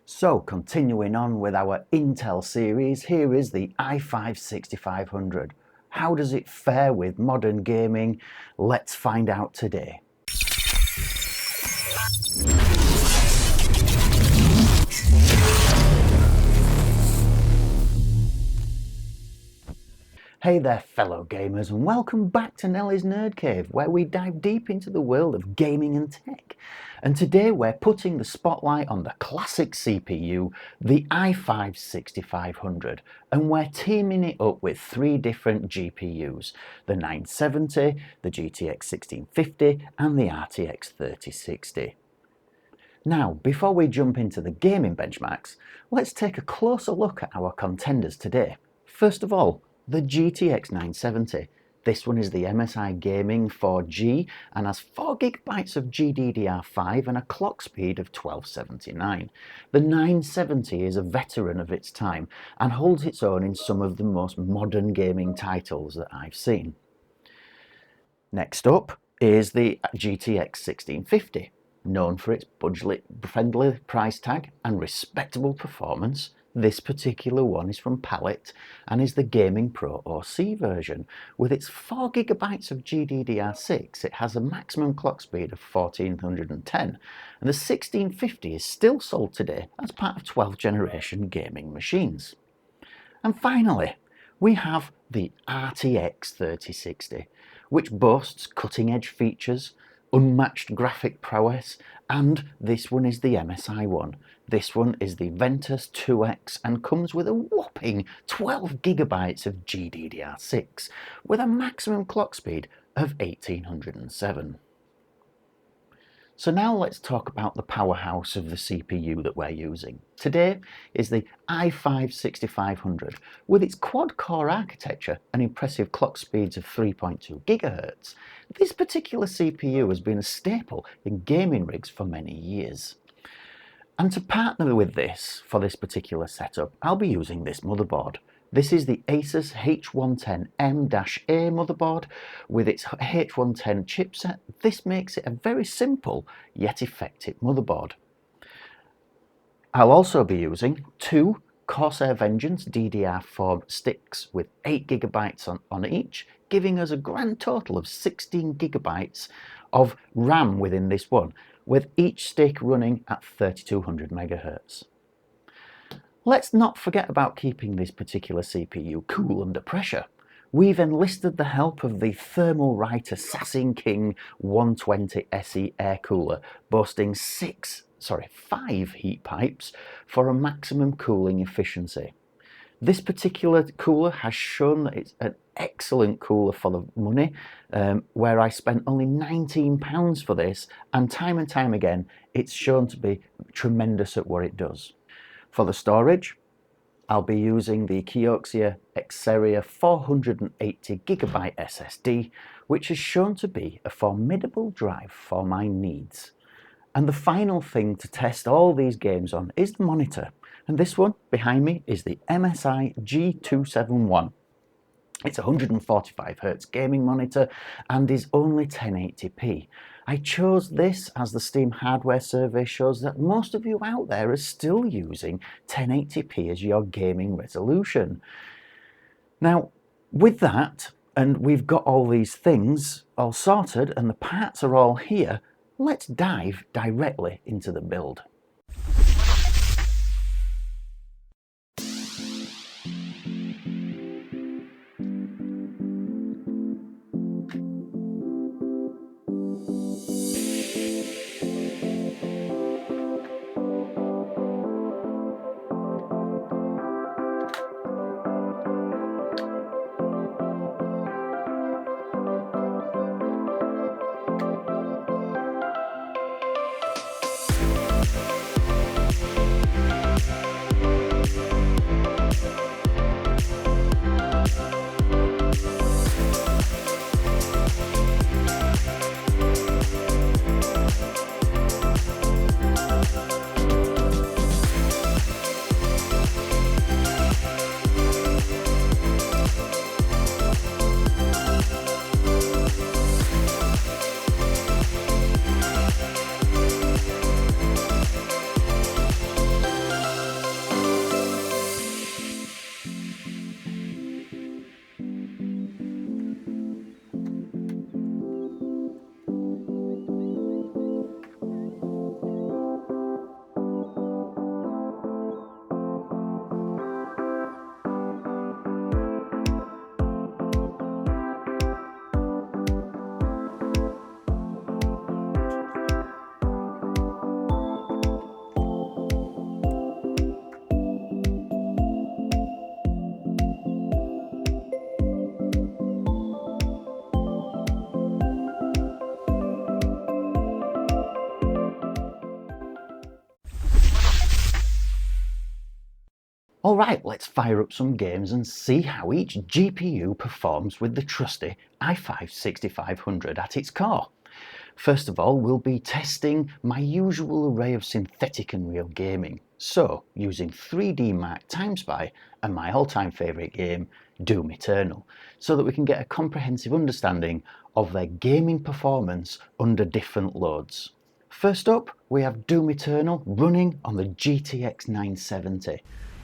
So continuing on with our Intel series, here is the i5-6500. How does it fare with modern gaming? Let's find out today. Hey there fellow gamers, and welcome back to Nelly's Nerd Cave, where we dive deep into the world of gaming and tech. And today we're putting the spotlight on the classic CPU, the i5-6500, and we're teaming it up with three different GPUs, the 970, the GTX1650 and the RTX3060. Now, before we jump into the gaming benchmarks, let's take a closer look at our contenders today. First of all, the GTX970. This one is the MSI Gaming 4G and has 4GB of GDDR5 and a clock speed of 1279. The 970 is a veteran of its time and holds its own in some of the most modern gaming titles that I've seen. Next up is the GTX1650. Known for its budget-friendly price tag and respectable performance, this particular one is from Palette and is the Gaming Pro OC version. With its 4GB of GDDR6, it has a maximum clock speed of 1410, and the 1650 is still sold today as part of 12th generation gaming machines. And finally, we have the RTX3060, which boasts cutting-edge features, unmatched graphic prowess, and this one is the MSI one. This one is the Ventus 2X and comes with a whopping 12GB of GDDR6 with a maximum clock speed of 1807. So now let's talk about the powerhouse of the CPU that we're using. Today is the i5-6500 with its quad-core architecture and impressive clock speeds of 3.2 GHz. This particular CPU has been a staple in gaming rigs for many years. And to partner with this, for this particular setup, I'll be using this motherboard. This is the Asus H110M-A motherboard with its H110 chipset. This makes it a very simple yet effective motherboard. I'll also be using two Corsair Vengeance DDR4 sticks with 8GB on each, giving us a grand total of 16GB of RAM within this one, with each stick running at 3200 MHz. Let's not forget about keeping this particular CPU cool under pressure. We've enlisted the help of the Thermalright Assassin King 120 SE air cooler, boasting 5 heat pipes for a maximum cooling efficiency. This particular cooler has shown that it's an excellent cooler for the money, where I spent only £19 for this, and time again it's shown to be tremendous at what it does. For the storage, I'll be using the Kioxia Xperia 480GB SSD, which is shown to be a formidable drive for my needs. And the final thing to test all these games on is the monitor. And this one behind me is the MSI G271. It's a 145Hz gaming monitor and is only 1080p. I chose this as the Steam hardware survey shows that most of you out there are still using 1080p as your gaming resolution. Now, with that, and we've got all these things all sorted and the parts are all here, let's dive directly into the build. Alright, let's fire up some games and see how each GPU performs with the trusty i5-6500 at its core. First of all, we'll be testing my usual array of synthetic and real gaming, so using 3D Mark Time Spy and my all-time favourite game, Doom Eternal, so that we can get a comprehensive understanding of their gaming performance under different loads. First up, we have Doom Eternal running on the GTX970.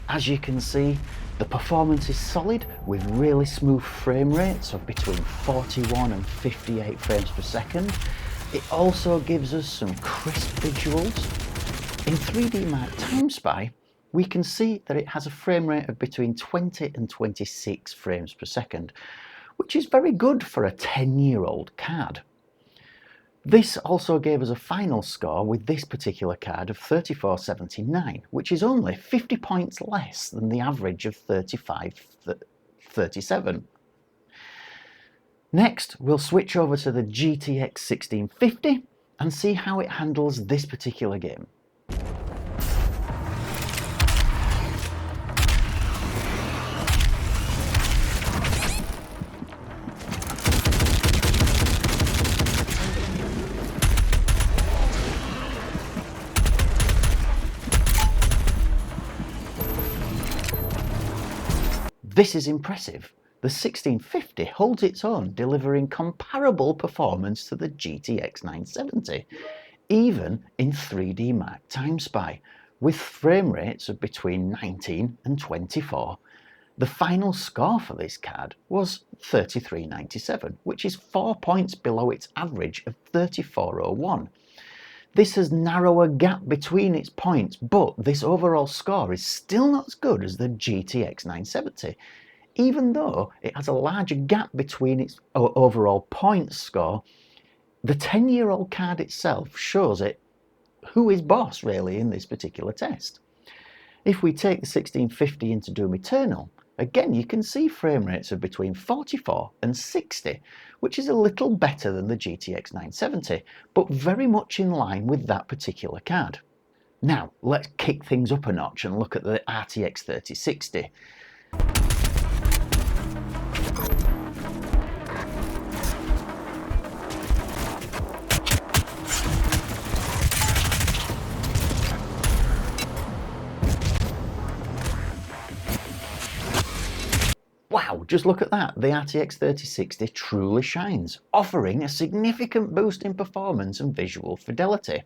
As you can see, the performance is solid with really smooth frame rates of between 41 and 58 frames per second. It also gives us some crisp visuals. In 3D Mark Time Spy, we can see that it has a frame rate of between 20 and 26 frames per second, which is very good for a 10-year-old card. This also gave us a final score with this particular card of 3479, which is only 50 points less than the average of 3537. Next, we'll switch over to the GTX1650 and see how it handles this particular game. This is impressive. The 1650 holds its own, delivering comparable performance to the GTX 970, even in 3D Mark Time Spy, with frame rates of between 19 and 24. The final score for this card was 3397, which is 4 points below its average of 3401. This has narrowed a gap between its points, but this overall score is still not as good as the GTX 970, even though it has a larger gap between its overall points score. The 10-year-old card itself shows it who is boss really in this particular test. If we take the 1650 into Doom Eternal, again you can see frame rates of between 44 and 60, which is a little better than the GTX 970, but very much in line with that particular card. Now let's kick things up a notch and look at the RTX 3060. Wow, just look at that, the RTX 3060 truly shines, offering a significant boost in performance and visual fidelity.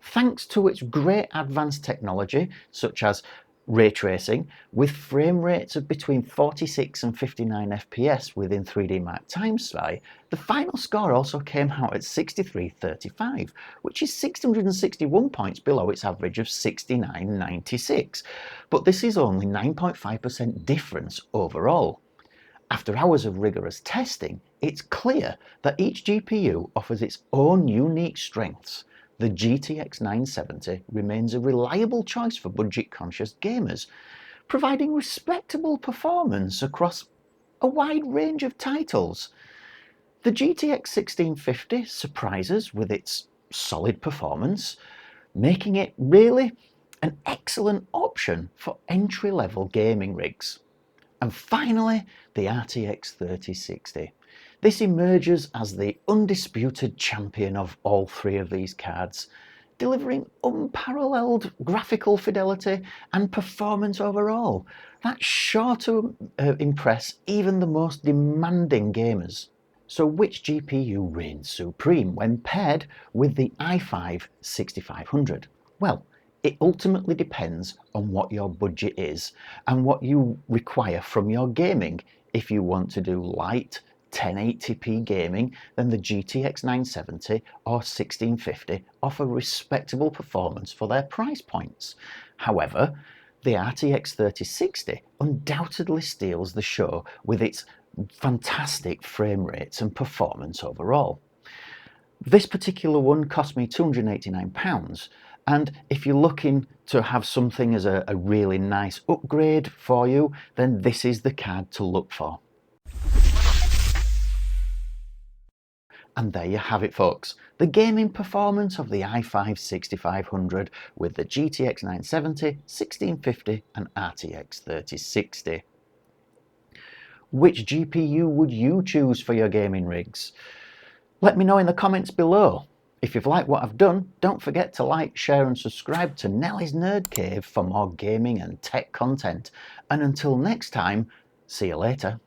Thanks to its great advanced technology, such as ray tracing, with frame rates of between 46 and 59 FPS within 3D Mark Time Spy, the final score also came out at 6335, which is 661 points below its average of 6996, but this is only 9.5% difference overall. After hours of rigorous testing, it's clear that each GPU offers its own unique strengths. The GTX 970 remains a reliable choice for budget-conscious gamers, providing respectable performance across a wide range of titles. The GTX 1650 surprises with its solid performance, making it really an excellent option for entry-level gaming rigs. And finally, the RTX 3060. This emerges as the undisputed champion of all three of these cards, delivering unparalleled graphical fidelity and performance overall. That's sure to impress even the most demanding gamers. So which GPU reigns supreme when paired with the i5-6500? Well, it ultimately depends on what your budget is and what you require from your gaming. If you want to do light 1080p gaming, then the GTX 970 or 1650 offer respectable performance for their price points. However, the RTX 3060 undoubtedly steals the show with its fantastic frame rates and performance overall. This particular one cost me £289, and if you're looking to have something as a really nice upgrade for you, then this is the card to look for. And there you have it, folks, the gaming performance of the i5-6500 with the GTX 970, 1650 and RTX 3060. Which GPU would you choose for your gaming rigs? Let me know in the comments below. If you've liked what I've done, don't forget to like, share and subscribe to Nelly's Nerd Cave for more gaming and tech content. And until next time, see you later.